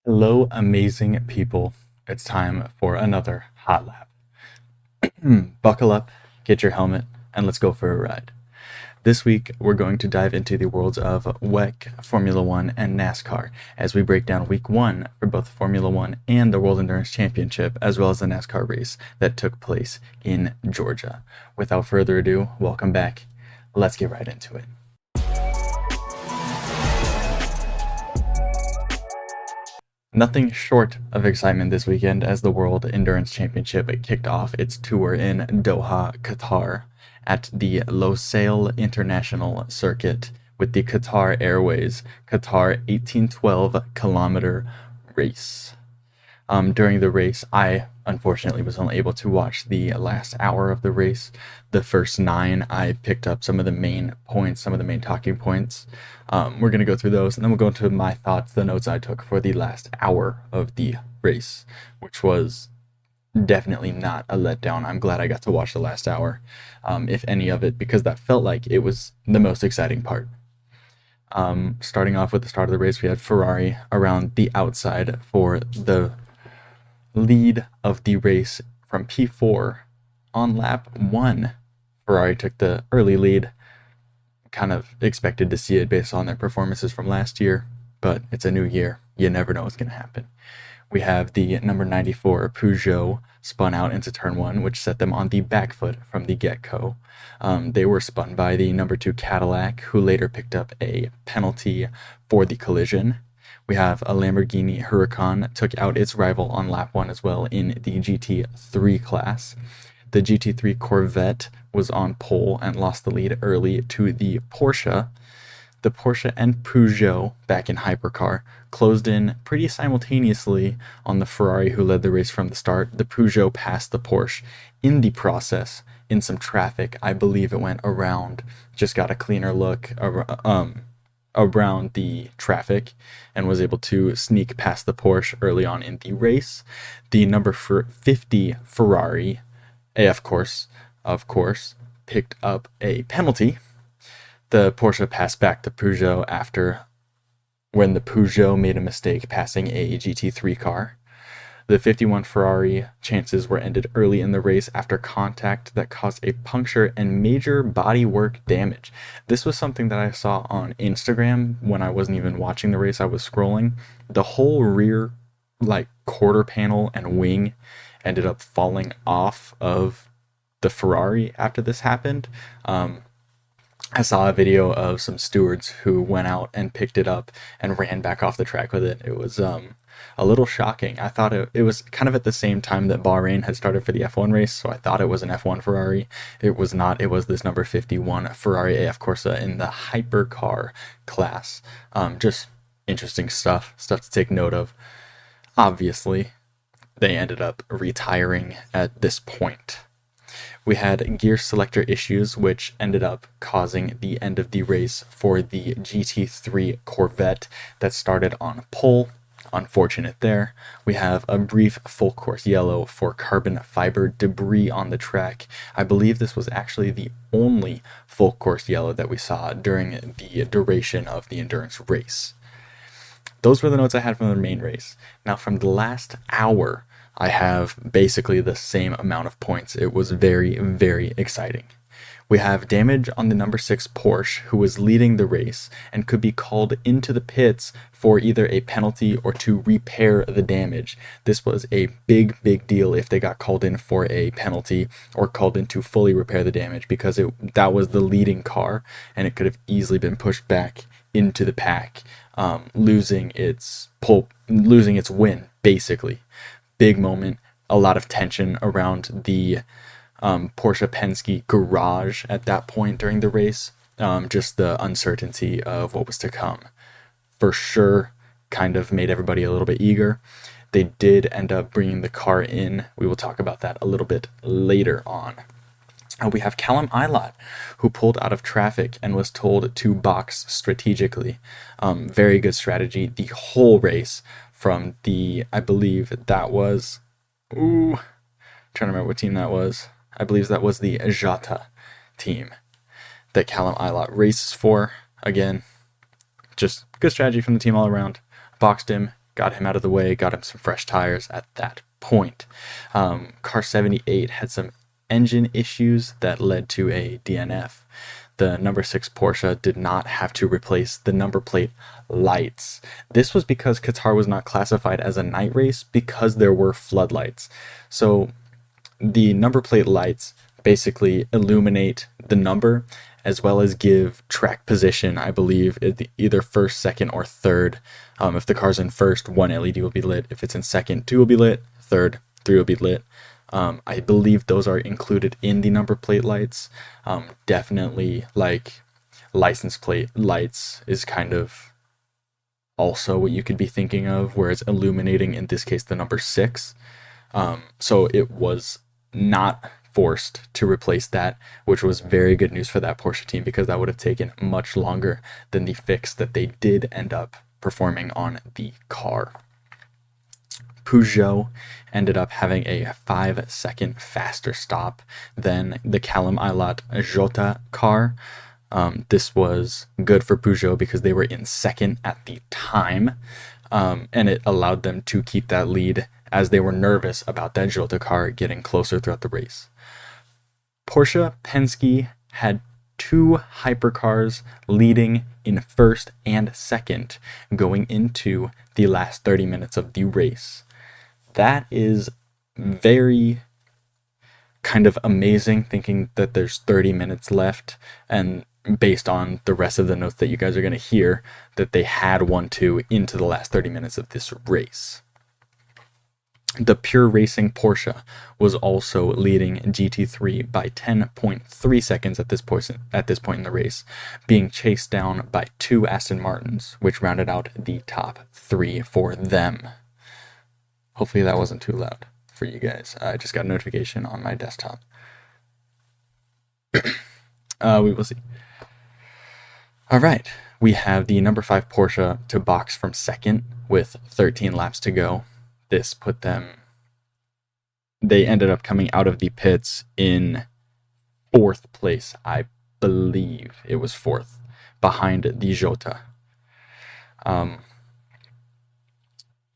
Hello, amazing people. It's time for another Hotlap. Buckle up, get your helmet, and let's go for a ride. This week, we're going to dive into the worlds of WEC, Formula One, and NASCAR as we break down week one for both Formula One and the World Endurance Championship, as well as the NASCAR race that took place in Georgia. Without further ado, welcome back. Let's get right into it. Nothing short of excitement this weekend as the World Endurance Championship kicked off its tour in Doha, Qatar, at the Losail International Circuit with the Qatar Airways Qatar 1812 kilometer race. During the race, I unfortunately was only able to watch the last hour of the race. The first nine, I picked up some of the main points, some of the main talking points. We're going to go through those, and then we'll go into my thoughts, the notes I took for the last hour of the race, which was definitely not a letdown. I'm glad I got to watch the last hour, if any of it, because that felt like it was the most exciting part. Starting off with the start of the race, we had Ferrari around the outside for the lead of the race from P4 on lap 1. Ferrari took the early lead. Kind of expected to see it based on their performances from last year, but it's a new year. You never know what's going to happen. We have the number 94 Peugeot spun out into turn 1, which set them on the back foot from the get-go. They were spun by the number 2 Cadillac, who later picked up a penalty for the collision. We have a Lamborghini Huracan took out its rival on lap 1 as well in the GT3 class. The GT3 Corvette was on pole and lost the lead early to the Porsche. The Porsche and Peugeot, back in hypercar, closed in pretty simultaneously on the Ferrari, who led the race from the start. The Peugeot passed the Porsche in the process in some traffic. I believe it went around, just got a cleaner look around the traffic and was able to sneak past the Porsche early on in the race. The number 50 Ferrari, of course, picked up a penalty. The Porsche passed back to Peugeot when the Peugeot made a mistake passing a GT3 car. The 51 Ferrari chances were ended early in the race after contact that caused a puncture and major bodywork damage. This was something that I saw on Instagram when I wasn't even watching the race. I was scrolling. The whole rear, quarter panel and wing ended up falling off of the Ferrari after this happened. I saw a video of some stewards who went out and picked it up and ran back off the track with it. It was a little shocking. I thought it was kind of at the same time that Bahrain had started for the F1 race, so I thought it was an F1 Ferrari. It was not. It was this number 51 Ferrari AF Corsa in the hypercar class. Just interesting stuff to take note of. Obviously, they ended up retiring at this point. We had gear selector issues, which ended up causing the end of the race for the GT3 Corvette that started on pole. Unfortunate there. We have a brief full course yellow for carbon fiber debris on the track. I believe this was actually the only full course yellow that we saw during the duration of the endurance race. Those were the notes I had from the main race. Now, from the last hour, I have basically the same amount of points. It was very, very exciting. We have damage on the number 6 Porsche, who was leading the race and could be called into the pits for either a penalty or to repair the damage. This was a big, big deal if they got called in for a penalty or called in to fully repair the damage, because that was the leading car and it could have easily been pushed back into the pack, losing its win, basically. Big moment, a lot of tension around the Porsche Penske garage at that point during the race. Just the uncertainty of what was to come. For sure, kind of made everybody a little bit eager. They did end up bringing the car in. We will talk about that a little bit later on. We have Callum Ilott, who pulled out of traffic and was told to box strategically. Very good strategy the whole race from I believe that was, trying to remember what team that was. I believe that was the Jata team that Callum Ilott races for. Again, just good strategy from the team all around. Boxed him, got him out of the way, got him some fresh tires at that point. Car 78 had some engine issues that led to a DNF. The number 6 Porsche did not have to replace the number plate lights. This was because Qatar was not classified as a night race because there were floodlights. So the number plate lights basically illuminate the number as well as give track position, I believe, either first, second, or third. If the car's in first, one LED will be lit. If it's in second, two will be lit. Third, three will be lit. I believe those are included in the number plate lights. Definitely, like, license plate lights is kind of also what you could be thinking of, whereas illuminating, in this case, the number 6. So it was not forced to replace that, which was very good news for that Porsche team because that would have taken much longer than the fix that they did end up performing on the car. Peugeot ended up having a 5-second faster stop than the Callum Ilott Jota car. This was good for Peugeot because they were in second at the time, and it allowed them to keep that lead as they were nervous about that Jota car getting closer throughout the race. Porsche Penske had 2 hypercars leading in first and second going into the last 30 minutes of the race. That is very kind of amazing, thinking that there's 30 minutes left, and based on the rest of the notes that you guys are going to hear, that they had 1-2 into the last 30 minutes of this race. The Pure Racing Porsche was also leading GT3 by 10.3 seconds at this point in the race, being chased down by 2 Aston Martins, which rounded out the top 3 for them. Hopefully that wasn't too loud for you guys. I just got a notification on my desktop. We will see. All right, we have the number 5 Porsche to box from second with 13 laps to go. This put them, they ended up coming out of the pits in 4th place. I believe it was 4th, behind the Jota.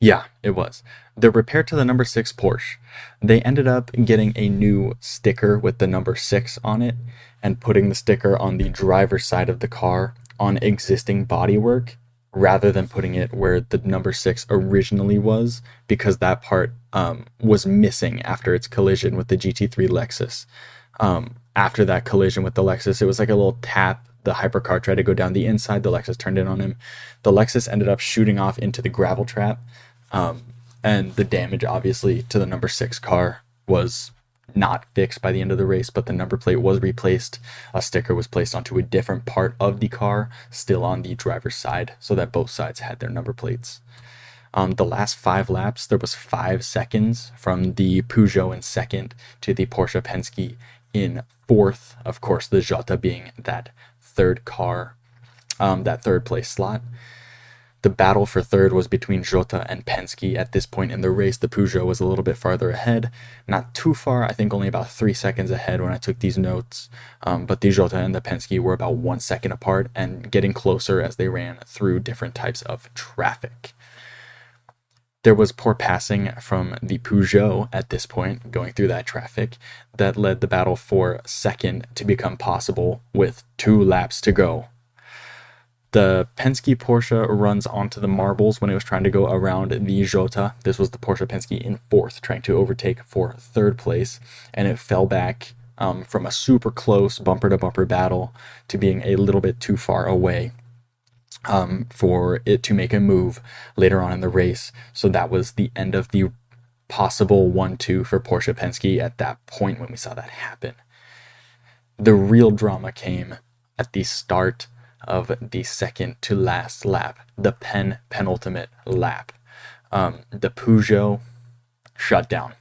Yeah, it was. The repair to the number 6 Porsche, they ended up getting a new sticker with the number 6 on it and putting the sticker on the driver's side of the car on existing bodywork rather than putting it where the number 6 originally was, because that part was missing after its collision with the GT3 Lexus. After that collision with the Lexus, it was like a little tap. The hypercar tried to go down the inside. The Lexus turned in on him. The Lexus ended up shooting off into the gravel trap. And the damage, obviously, to the number 6 car was not fixed by the end of the race, but the number plate was replaced. A sticker was placed onto a different part of the car, still on the driver's side, so that both sides had their number plates. The last 5 laps, there was 5 seconds from the Peugeot in second to the Porsche Penske in 4th. Of course, the Jota being that 3rd car, that 3rd place slot. The battle for 3rd was between Jota and Penske. At this point in the race, the Peugeot was a little bit farther ahead. Not too far, I think only about 3 seconds ahead when I took these notes. But the Jota and the Penske were about 1 second apart and getting closer as they ran through different types of traffic. There was poor passing from the Peugeot at this point, going through that traffic, that led the battle for 2nd to become possible with 2 laps to go. The Penske Porsche runs onto the marbles when it was trying to go around the Jota. This was the Porsche Penske in 4th, trying to overtake for 3rd place, and it fell back from a super close bumper-to-bumper battle to being a little bit too far away for it to make a move later on in the race. So that was the end of the possible 1-2 for Porsche Penske at that point when we saw that happen. The real drama came at the start of the second to last lap, the penultimate lap. The Peugeot shut down.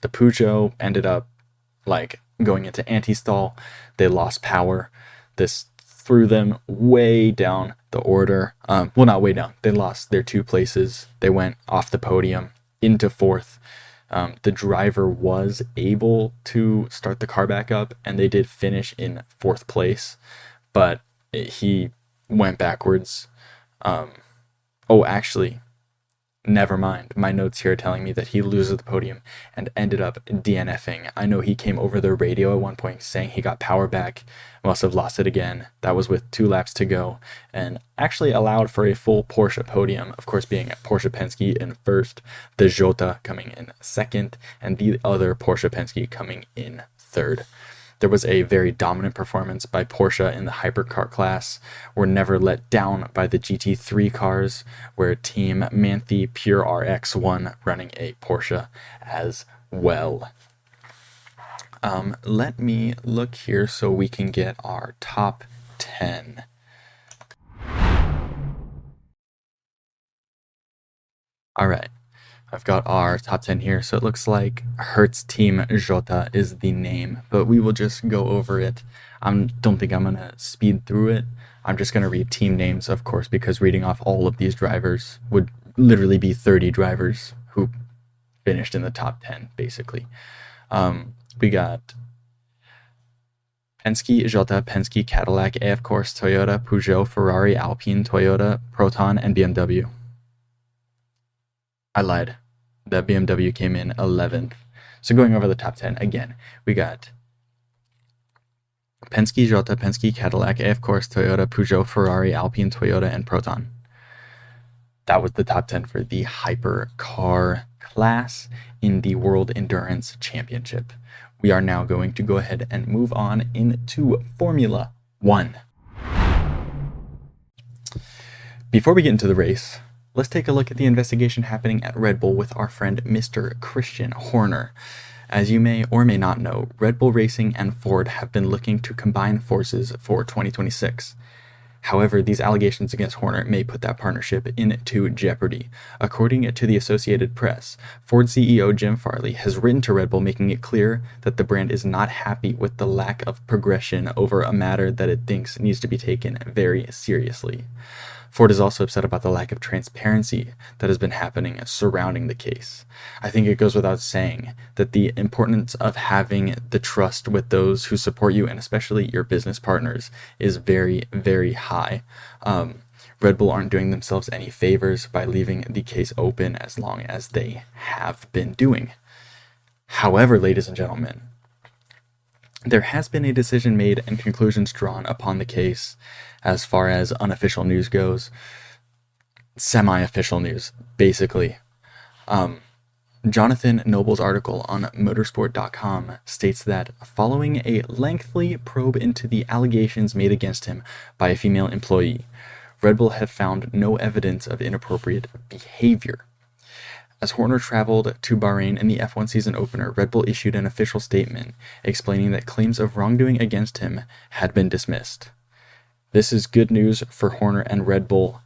The Peugeot ended up like going into anti-stall. They lost power. This threw them way down the order. Well, not way down. They lost their 2 places. They went off the podium into 4th. The driver was able to start the car back up, and they did finish in 4th place, but he went backwards. Actually, Never mind. My notes here are telling me that he loses the podium and ended up DNFing. I know he came over the radio at one point saying he got power back, must have lost it again. That was with 2 laps to go, and actually allowed for a full Porsche podium, of course being Porsche Penske in first, the Jota coming in second, and the other Porsche Penske coming in third. There was a very dominant performance by Porsche in the hypercar class. We're never let down by the GT3 cars, where Team Manthe Pure RX won, running a Porsche as well. Let me look here so we can get our top 10. All right. I've got our top 10 here, so it looks like Hertz Team Jota is the name, but we will just go over it. I don't think I'm going to speed through it. I'm just going to read team names, of course, because reading off all of these drivers would literally be 30 drivers who finished in the top 10, basically. We got Penske, Jota, Penske, Cadillac, of course, Toyota, Peugeot, Ferrari, Alpine, Toyota, Proton, and BMW. I lied. That BMW came in 11th. So going over the top 10 again, we got Penske, Jota, Penske, Cadillac, of course, Toyota, Peugeot, Ferrari, Alpine, Toyota, and Proton. That was the top 10 for the hypercar class in the World Endurance Championship. We are now going to go ahead and move on into Formula One. Before we get into the race, let's take a look at the investigation happening at Red Bull with our friend Mr. Christian Horner. As you may or may not know, Red Bull Racing and Ford have been looking to combine forces for 2026. However, these allegations against Horner may put that partnership into jeopardy. According to the Associated Press, Ford CEO Jim Farley has written to Red Bull making it clear that the brand is not happy with the lack of progression over a matter that it thinks needs to be taken very seriously. Ford is also upset about the lack of transparency that has been happening surrounding the case. I think it goes without saying that the importance of having the trust with those who support you, and especially your business partners, is very, very high. Red Bull aren't doing themselves any favors by leaving the case open as long as they have been doing. However, ladies and gentlemen, there has been a decision made and conclusions drawn upon the case as far as unofficial news goes. Semi-official news, basically. Jonathan Noble's article on motorsport.com states that following a lengthy probe into the allegations made against him by a female employee, Red Bull have found no evidence of inappropriate behavior. As Horner traveled to Bahrain in the F1 season opener, Red Bull issued an official statement explaining that claims of wrongdoing against him had been dismissed. This is good news for Horner and Red Bull,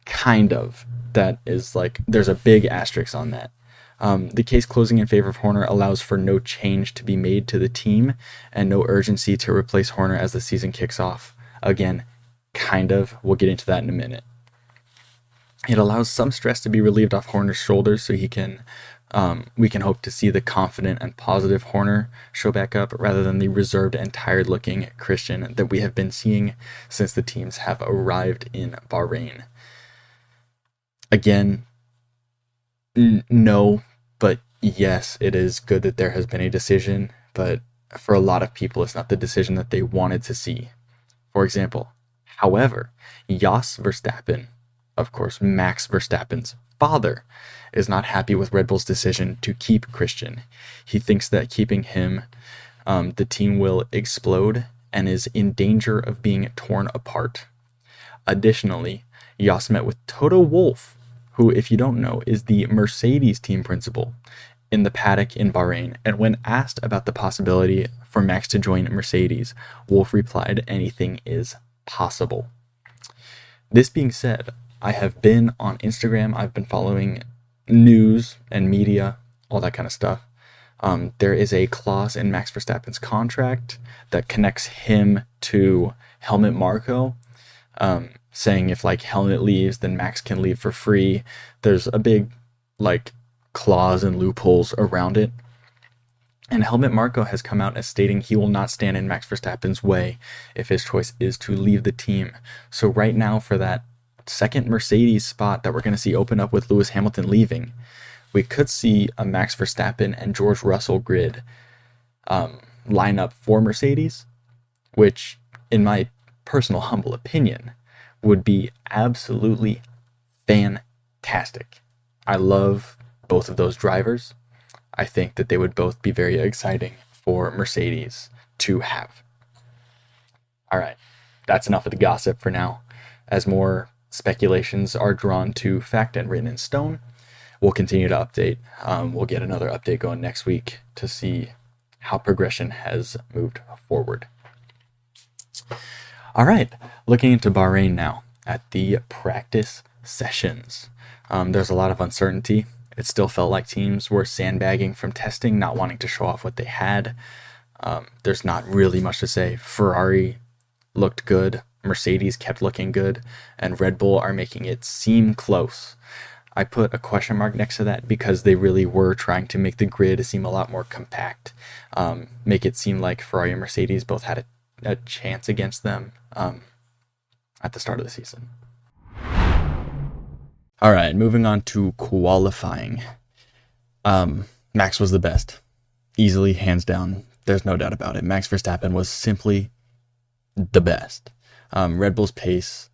kind of. That is like, there's a big asterisk on that. The case closing in favor of Horner allows for no change to be made to the team and no urgency to replace Horner as the season kicks off. Again, kind of. We'll get into that in a minute. It allows some stress to be relieved off Horner's shoulders so we can hope to see the confident and positive Horner show back up rather than the reserved and tired looking Christian that we have been seeing since the teams have arrived in Bahrain. Again, no, but yes, it is good that there has been a decision, but for a lot of people, it's not the decision that they wanted to see. For example, however, Jos Verstappen, of course, Max Verstappen's father, is not happy with Red Bull's decision to keep Christian. He thinks that keeping him, the team will explode and is in danger of being torn apart. Additionally, Jos met with Toto Wolff, who, if you don't know, is the Mercedes team principal, in the paddock in Bahrain, and when asked about the possibility for Max to join Mercedes, Wolff replied, "Anything is possible." This being said, I have been on Instagram, I've been following news and media, all that kind of stuff. There is a clause in Max Verstappen's contract that connects him to Helmut Marko, saying if like Helmut leaves, then Max can leave for free. There's a big like clause and loopholes around it. And Helmut Marko has come out as stating he will not stand in Max Verstappen's way if his choice is to leave the team. So right now, for that second Mercedes spot that we're going to see open up with Lewis Hamilton leaving, we could see a Max Verstappen and George Russell grid line up for Mercedes, which, in my personal humble opinion, would be absolutely fantastic. I love both of those drivers. I think that they would both be very exciting for Mercedes to have. All right, that's enough of the gossip for now. As more speculations are drawn to fact and written in stone, we'll continue to update. We'll get another update going next week to see how progression has moved forward. All right, looking into Bahrain now at the practice sessions. There's a lot of uncertainty. It still felt like teams were sandbagging from testing, not wanting to show off what they had. There's not really much to say. Ferrari looked good, Mercedes kept looking good, and Red Bull are making it seem close. I put a question mark next to that because they really were trying to make the grid seem a lot more compact, make it seem like Ferrari and Mercedes both had a chance against them at the start of the season. All right, moving on to qualifying. Max was the best. Easily, hands down. There's no doubt about it. Max Verstappen was simply the best. Red Bull's pace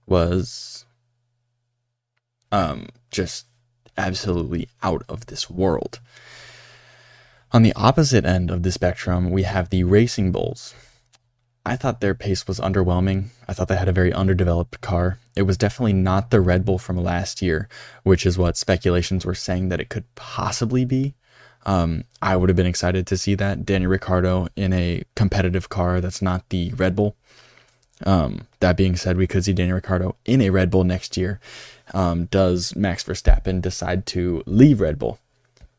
was just absolutely out of this world. On the opposite end of the spectrum, we have the Racing Bulls. I thought their pace was underwhelming. I thought they had a very underdeveloped car. It was definitely not the Red Bull from last year, which is what speculations were saying that it could possibly be. I would have been excited to see that. Daniel Ricciardo in a competitive car that's not the Red Bull. That being said, we could see Daniel Ricciardo in a Red Bull next year. Does Max Verstappen decide to leave Red Bull?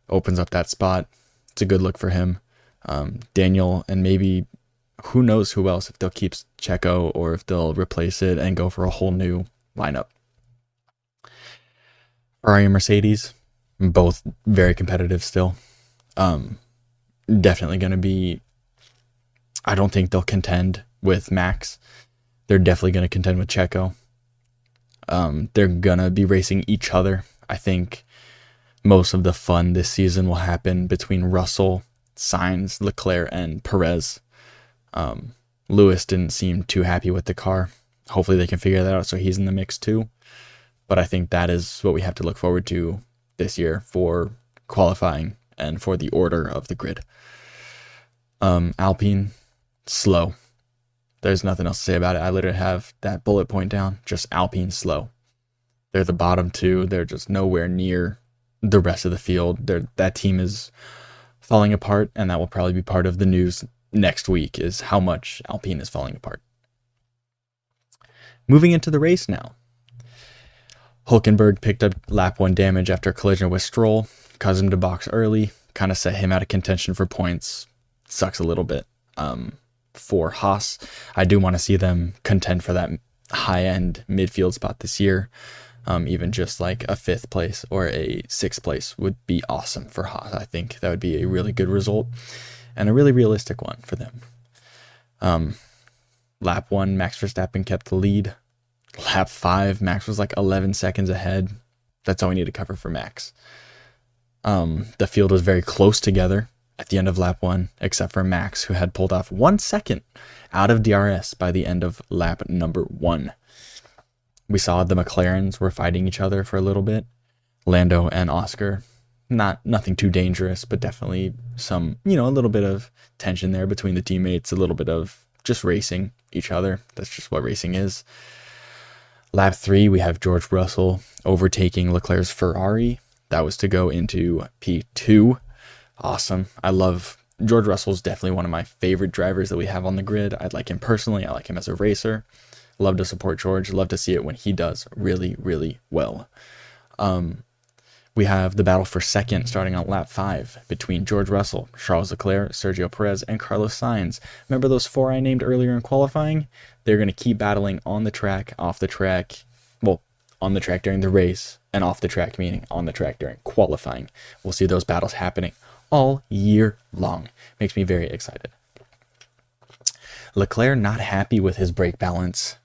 Opens up that spot. It's a good look for him. Daniel, and maybe who knows who else, if they'll keep Checo or if they'll replace it and go for a whole new lineup. Ferrari and Mercedes, both very competitive still. Definitely going to be, I don't think they'll contend with Max. They're definitely going to contend with Checo. They're going to be racing each other. I think most of the fun this season will happen between Russell, Sainz, Leclerc, and Perez. Lewis didn't seem too happy with the car. Hopefully they can figure that out so he's in the mix too. But I think that is what we have to look forward to this year for qualifying and for the order of the grid. Alpine, slow. There's nothing else to say about it. I literally have that bullet point down. Just Alpine, slow. They're the bottom two. They're just nowhere near the rest of the field. That team is falling apart, and that will probably be part of the news next week, is how much Alpine is falling apart. Moving into the race now. Hülkenberg picked up lap 1 damage after a collision with Stroll, caused him to box early, kind of set him out of contention for points. Sucks a little bit. For Haas, I do want to see them contend for that high-end midfield spot this year. Even just like a 5th place or a 6th place would be awesome for Haas. I think that would be a really good result and a really realistic one for them. Lap 1, Max Verstappen kept the lead. Lap 5, Max was like 11 seconds ahead. That's all we need to cover for Max. The field was very close together at the end of lap 1, except for Max, who had pulled off 1 second out of DRS by the end of lap number 1. We saw the McLarens were fighting each other for a little bit. Lando and Oscar, nothing too dangerous, but definitely some, a little bit of tension there between the teammates, a little bit of just racing each other. That's just what racing is. Lap 3, we have George Russell overtaking Leclerc's Ferrari. That was to go into P2. Awesome. I love George Russell's definitely one of my favorite drivers that we have on the grid. I like him personally. I like him as a racer. Love to support George. Love to see it when he does really, really well. We have the battle for second starting on lap 5 between George Russell, Charles Leclerc, Sergio Perez, and Carlos Sainz. Remember those 4 I named earlier in qualifying? They're going to keep battling on the track, off the track. Well, on the track during the race, and off the track, meaning on the track during qualifying. We'll see those battles happening all year long. Makes me very excited. Leclerc not happy with his brake balance,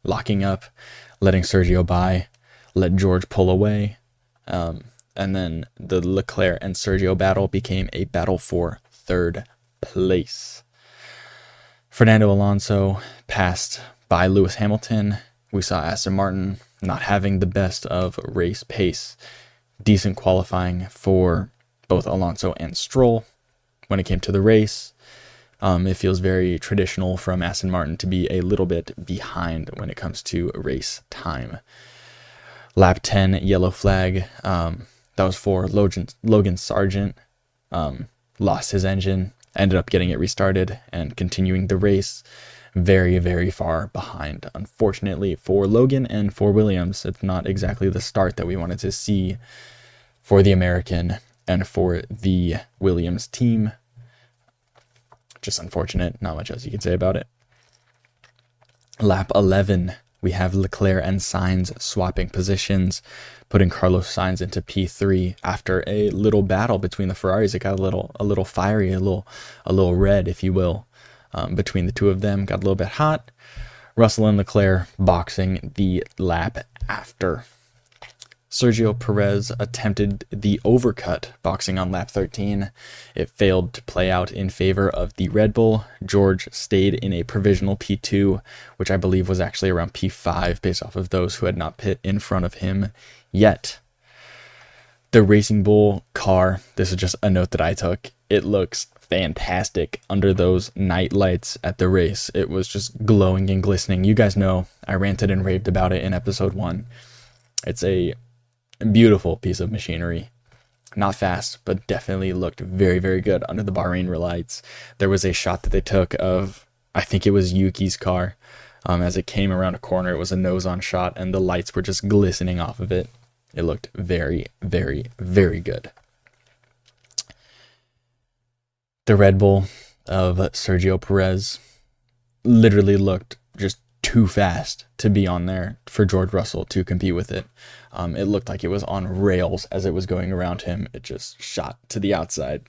locking up. letting Sergio by, let George pull away. And then the Leclerc and Sergio battle became a battle for third place. Fernando Alonso passed by Lewis Hamilton. We saw Aston Martin not having the best of race pace. Decent qualifying for both Alonso and Stroll. When it came to the race, it feels very traditional from Aston Martin to be a little bit behind when it comes to race time. Lap 10, yellow flag. That was for Logan Sargent. Lost his engine, ended up getting it restarted and continuing the race. Very, very far behind, unfortunately, for Logan and for Williams. It's not exactly the start that we wanted to see for the American and for the Williams team. Just unfortunate, not much else you can say about it. Lap 11, we have Leclerc and Sainz swapping positions, putting Carlos Sainz into P3 after a little battle between the Ferraris. It got a little fiery, a little red, if you will, between the two of them. Got a little bit hot. Russell and Leclerc boxing the lap after. Sergio Perez attempted the overcut boxing on lap 13. It failed to play out in favor of the Red Bull. George stayed in a provisional P2, which I believe was actually around P5 based off of those who had not pit in front of him yet. The Racing Bull car, this is just a note that I took, it looks fantastic under those night lights at the race. It was just glowing and glistening. You guys know I ranted and raved about it in episode 1. It's a beautiful piece of machinery. Not fast, but definitely looked very, very good under the Bahrain lights. There was a shot that they took of, I think it was Yuki's car. As it came around a corner, it was a nose-on shot, and the lights were just glistening off of it. It looked very, very, very good. The Red Bull of Sergio Perez literally looked just too fast to be on there for George Russell to compete with it. It looked like it was on rails as it was going around him. It just shot to the outside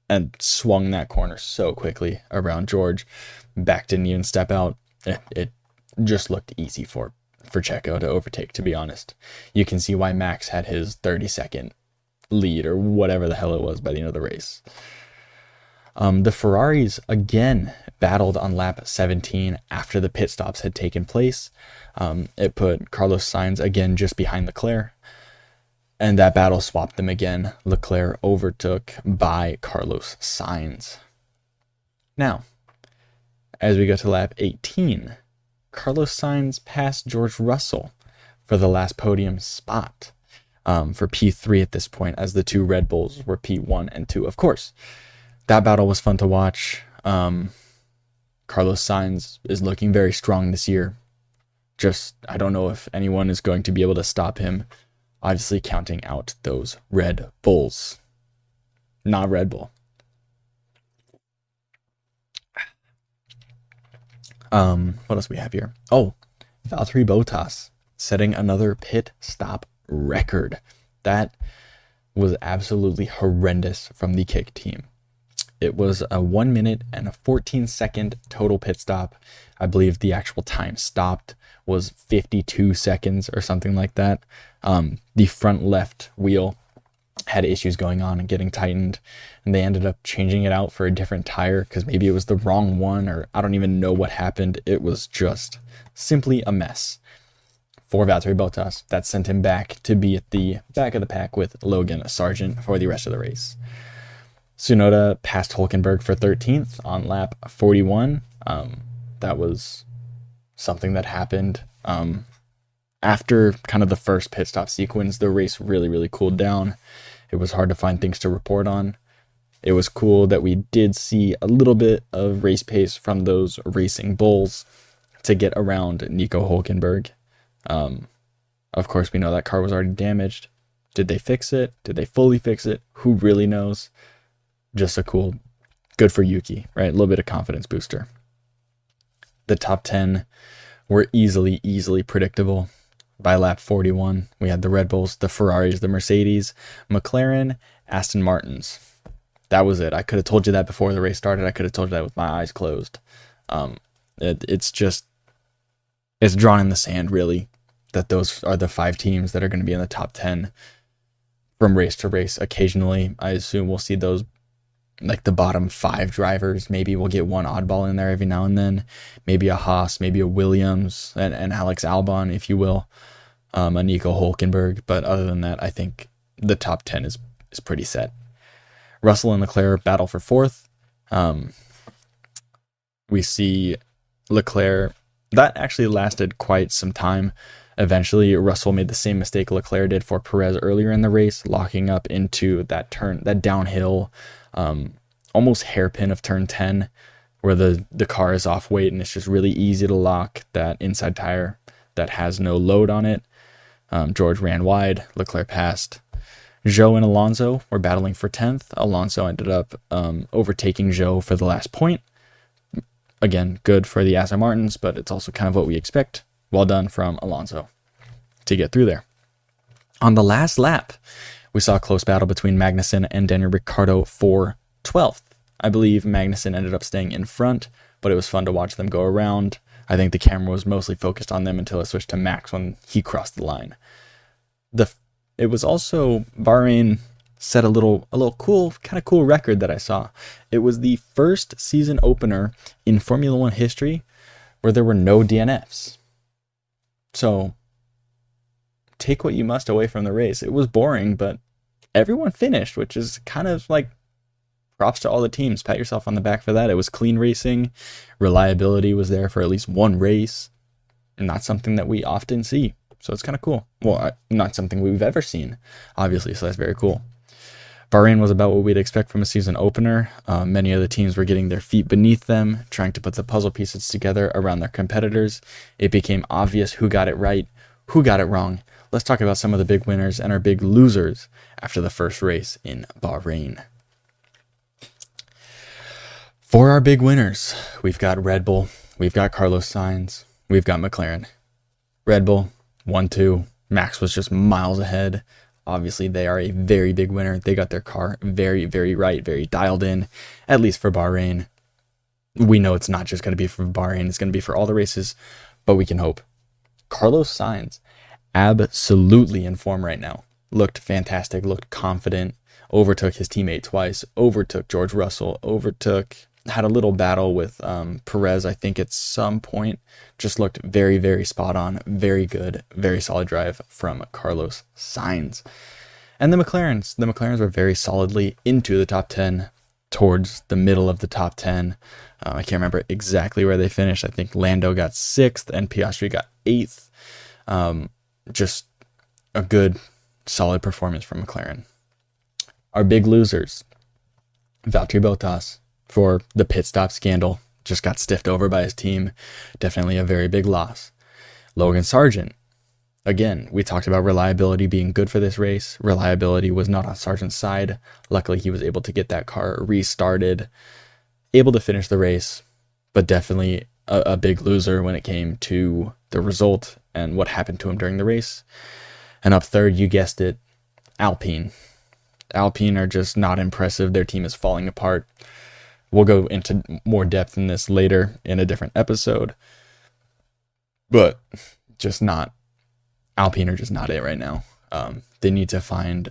and swung that corner so quickly around George. Back didn't even step out. It just looked easy for Checo to overtake, to be honest. You can see why Max had his 30-second lead or whatever the hell it was by the end of the race. The Ferraris again battled on lap 17 after the pit stops had taken place. It put Carlos Sainz again just behind Leclerc, and that battle swapped them again. Leclerc overtook by Carlos Sainz. Now, as we go to lap 18, Carlos Sainz passed George Russell for the last podium spot for P3 at this point, as the two Red Bulls were P1 and 2, of course. That battle was fun to watch. Carlos Sainz is looking very strong this year. Just, I don't know if anyone is going to be able to stop him. Obviously counting out those Red Bulls. Not Red Bull. What else we have here? Oh, Valtteri Bottas setting another pit stop record. That was absolutely horrendous from the Kick team. It was a 1 minute and a 14-second total pit stop. I believe the actual time stopped was 52 seconds or something like that. The front left wheel had issues going on and getting tightened, and they ended up changing it out for a different tire because maybe it was the wrong one, or I don't even know what happened. It was just simply a mess for Valtteri Bottas. That sent him back to be at the back of the pack with Logan Sargent for the rest of the race. Tsunoda passed Hülkenberg for 13th on lap 41. That was something that happened after kind of the first pit stop sequence. The race really, really cooled down. It was hard to find things to report on. It was cool that we did see a little bit of race pace from those Racing Bulls to get around Nico Hülkenberg. Of course, we know that car was already damaged. Did they fix it? Did they fully fix it? Who really knows? Just a cool, good for Yuki, right? A little bit of confidence booster. The top 10 were easily predictable. By lap 41, we had the Red Bulls, the Ferraris, the Mercedes, McLaren, Aston Martins. That was it. I could have told you that before the race started. I could have told you that with my eyes closed. It's drawn in the sand, really. that those are the 5 teams that are going to be in the top 10 from race to race. Occasionally, I assume we'll see those, like the bottom 5 drivers. Maybe we'll get one oddball in there every now and then. Maybe a Haas, maybe a Williams, and Alex Albon, if you will, a Nico Hulkenberg. But other than that, I think the top 10 is pretty set. Russell and Leclerc battle for 4th. We see Leclerc, that actually lasted quite some time. Eventually, Russell made the same mistake Leclerc did for Perez earlier in the race, locking up into that turn, that downhill, almost hairpin of turn 10, where the car is off weight and it's just really easy to lock that inside tire that has no load on it. George ran wide, Leclerc passed. Zhou and Alonso were battling for 10th. Alonso ended up overtaking Zhou for the last point. Again, good for the Aston Martins, but it's also kind of what we expect. Well done from Alonso to get through there. On the last lap, we saw a close battle between Magnussen and Daniel Ricciardo for 12th. I believe Magnussen ended up staying in front, but it was fun to watch them go around. I think the camera was mostly focused on them until it switched to Max when he crossed the line. It was also Bahrain set a little cool record that I saw. It was the first season opener in Formula One history where there were no DNFs. So take what you must away from the race. It was boring, but everyone finished, which is kind of like props to all the teams. Pat yourself on the back for that. It was clean racing. Reliability was there for at least one race. And not something that we often see. So it's kind of cool. Well, not something we've ever seen, obviously, so that's very cool. Bahrain was about what we'd expect from a season opener. Many of the teams were getting their feet beneath them, trying to put the puzzle pieces together around their competitors. It became obvious who got it right, who got it wrong. Let's talk about some of the big winners and our big losers after the first race in Bahrain. For our big winners, we've got Red Bull, we've got Carlos Sainz, we've got McLaren. Red Bull, 1-2. Max was just miles ahead. Obviously, they are a very big winner. They got their car very, very right, very dialed in, at least for Bahrain. We know it's not just going to be for Bahrain. It's going to be for all the races, but we can hope. Carlos Sainz, absolutely in form right now. Looked fantastic, looked confident, overtook his teammate twice, overtook George Russell, had a little battle with Perez, I think, at some point. Just looked very, very spot on, very good, very solid drive from Carlos Sainz. And the McLarens were very solidly into the top 10, towards the middle of the top 10. I can't remember exactly where they finished. I think Lando got 6th and Piastri got 8th. Just a good, solid performance from McLaren. Our big losers, Valtteri Bottas, for the pit stop scandal, just got stiffed over by his team. Definitely a very big loss. Logan Sargent, again, we talked about reliability being good for this race. Reliability was not on Sargent's side. Luckily, he was able to get that car restarted, able to finish the race, but definitely a big loser when it came to the result and what happened to him during the race. And up third, you guessed it, Alpine. Alpine are just not impressive. Their team is falling apart. We'll go into more depth in this later in a different episode. But Alpine are just not it right now. They need to find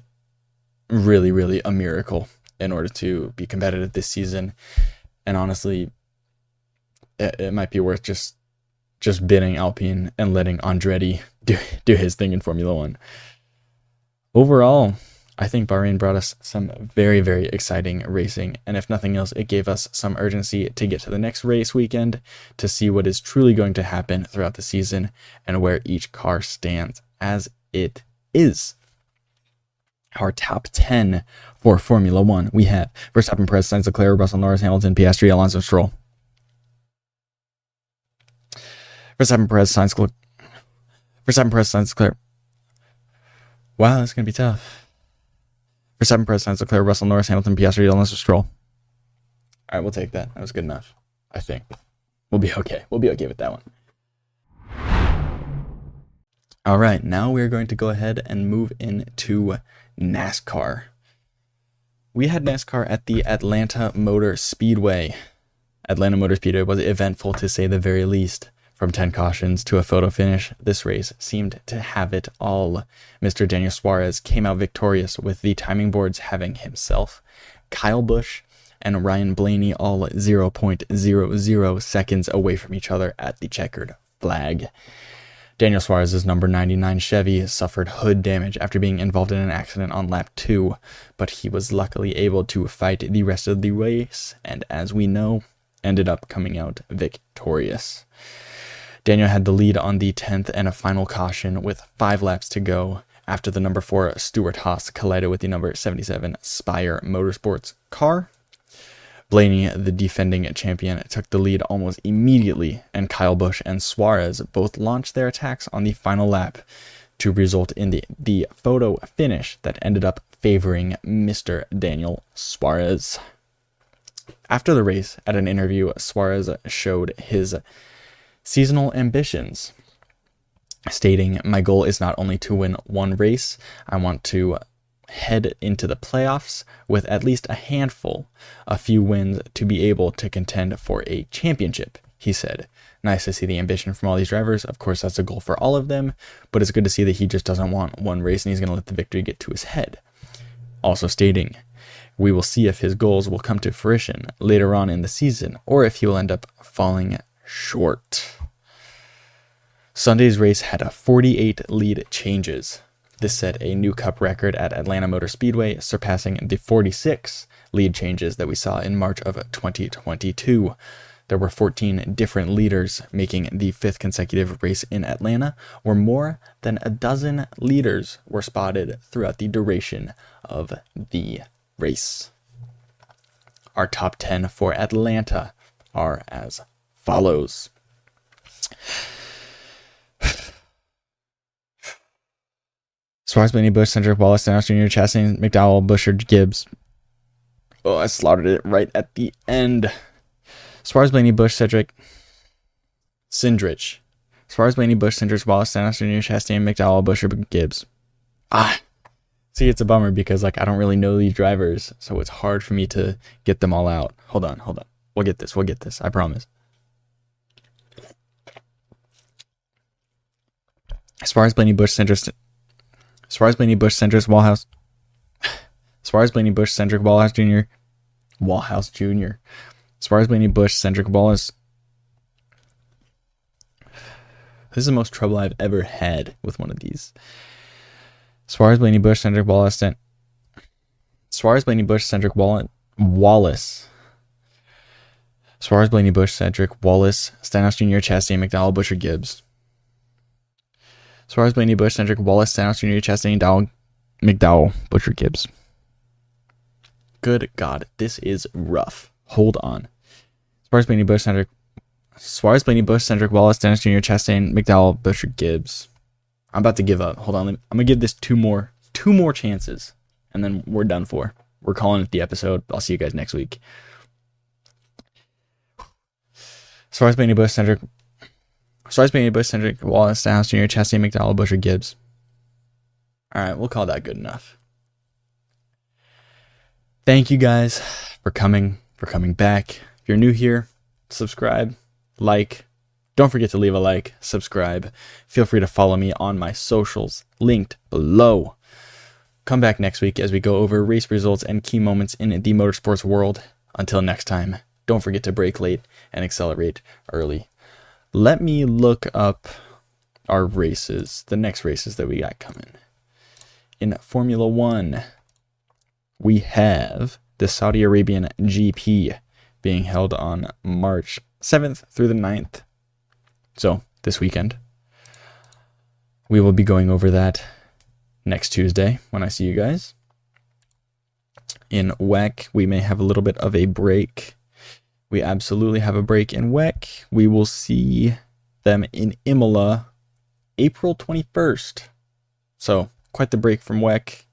really, really a miracle in order to be competitive this season. And honestly, it might be worth just bidding Alpine and letting Andretti do his thing in Formula One. Overall, I think Bahrain brought us some very, very exciting racing, and if nothing else, it gave us some urgency to get to the next race weekend to see what is truly going to happen throughout the season and where each car stands as it is. Our top 10 for Formula One, we have Verstappen, Perez, Sainz, Leclerc, Russell, Norris, Hamilton, Piastri, Alonso, Stroll. Verstappen, Perez, Sainz, Leclerc. Wow, that's going to be tough. Verstappen, Perez, Sainz, Leclerc, Russell, Norris, Hamilton, Piastri, Alonso, Stroll. All right, we'll take that. That was good enough, I think. We'll be okay. We'll be okay with that one. All right, now we're going to go ahead and move into NASCAR. We had NASCAR at the Atlanta Motor Speedway. Atlanta Motor Speedway was eventful, to say the very least. From 10 cautions to a photo finish, this race seemed to have it all. Mr. Daniel Suarez came out victorious, with the timing boards having himself, Kyle Busch, and Ryan Blaney all 0.00 seconds away from each other at the checkered flag. Daniel Suarez's number 99 Chevy suffered hood damage after being involved in an accident on lap 2, but he was luckily able to fight the rest of the race, and as we know, ended up coming out victorious. Daniel had the lead on the 10th and a final caution with 5 laps to go after the number 4 Stuart Haas collided with the number 77 Spire Motorsports car. Blaney, the defending champion, took the lead almost immediately, and Kyle Busch and Suarez both launched their attacks on the final lap to result in the photo finish that ended up favoring Mr. Daniel Suarez. After the race, at an interview, Suarez showed his seasonal ambitions, stating, "My goal is not only to win one race, I want to head into the playoffs with at least a few wins to be able to contend for a championship," he said. Nice to see the ambition from all these drivers. Of course, that's a goal for all of them, but it's good to see that he just doesn't want one race and he's going to let the victory get to his head. Also stating, "We will see if his goals will come to fruition later on in the season or if he will end up falling short." Sunday's race had 48 lead changes. This set a new Cup record at Atlanta Motor Speedway, surpassing the 46 lead changes that we saw in March of 2022. There were 14 different leaders, making the 5th consecutive race in Atlanta, where more than a dozen leaders were spotted throughout the duration of the race. Our top 10 for Atlanta are as follows. Suarez, Blaney, Busch, Cedric Wallace, Stenhouse Jr., Chastain, McDowell, Buschard, Gibbs. Oh, I slaughtered it right at the end. Suarez, Blaney, Busch, Cedric, Cindrich. Suarez, Blaney, Busch, Cindrich, Wallace, Stenhouse Jr., Chastain, McDowell, Buschard, Gibbs. See, it's a bummer because I don't really know these drivers, so it's hard for me to get them all out. Hold on. We'll get this. I promise. Suarez, Blaney, Busch, Cindrich. Suarez, Blaney, Busch, Cindrich, Wallhouse. Suarez, Blaney, Busch, Cindrich, Wallhouse Jr. Suarez, Blaney, Busch, Cindrich, Wallace. This is the most trouble I've ever had with one of these. Suarez, Blaney, Busch, Cindrich, Wallace. Suarez, Blaney, Busch, Cindrich, Wallace. Suarez, Blaney, Busch, Cedric, Wallace, Stenhouse Jr., Chastain, McDowell, Buschard, Gibbs. Suarez, Blaney, Busch, Cedric, Wallace, Stenhouse Jr., Chastain, McDowell, Buschard, Gibbs. Good God, this is rough. Hold on. Suarez, Blaney, Busch, Cedric, Wallace, Stenhouse Jr., Chastain, McDowell, Buschard, Gibbs. I'm about to give up. Hold on. I'm going to give this two more chances, and then we're done for. We're calling it the episode. I'll see you guys next week. Suarez, Blaney, Busch, Cedric, Wallace, Stenhouse Jr., Chastain, McDowell, Buschard, Gibbs. All right, we'll call that good enough. Thank you guys for coming back. If you're new here, subscribe, like. Don't forget to leave a like, subscribe. Feel free to follow me on my socials, linked below. Come back next week as we go over race results and key moments in the motorsports world. Until next time, don't forget to brake late and accelerate early. Let me look up our races, the next races that we got coming. In Formula One, we have the Saudi Arabian GP being held on March 7th through the 9th. So, this weekend. We will be going over that next Tuesday when I see you guys. In WEC, we may have a little bit of a break. We absolutely have a break in WEC. We will see them in Imola April 21st. So, quite the break from WEC.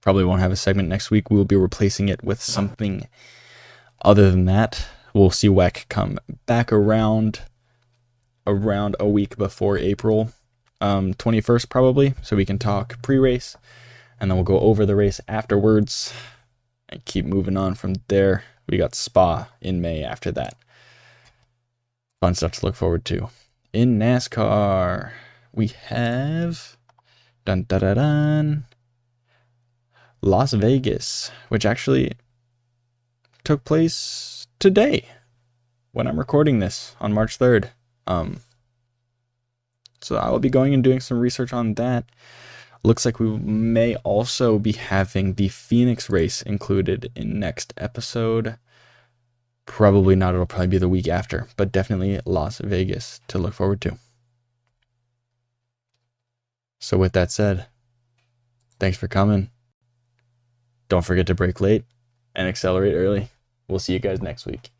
Probably won't have a segment next week. We will be replacing it with something other than that. We'll see WEC come back around a week before April 21st probably, so we can talk pre-race, and then we'll go over the race afterwards and keep moving on from there. We got Spa in May after that. Fun stuff to look forward to. In NASCAR, we have dun dun dun dun Las Vegas, which actually took place today when I'm recording this on March 3rd. So I will be going and doing some research on that. Looks like we may also be having the Phoenix race included in next episode. Probably not, it'll probably be the week after, but definitely Las Vegas to look forward to. So with that said, thanks for coming. Don't forget to brake late and accelerate early. We'll see you guys next week.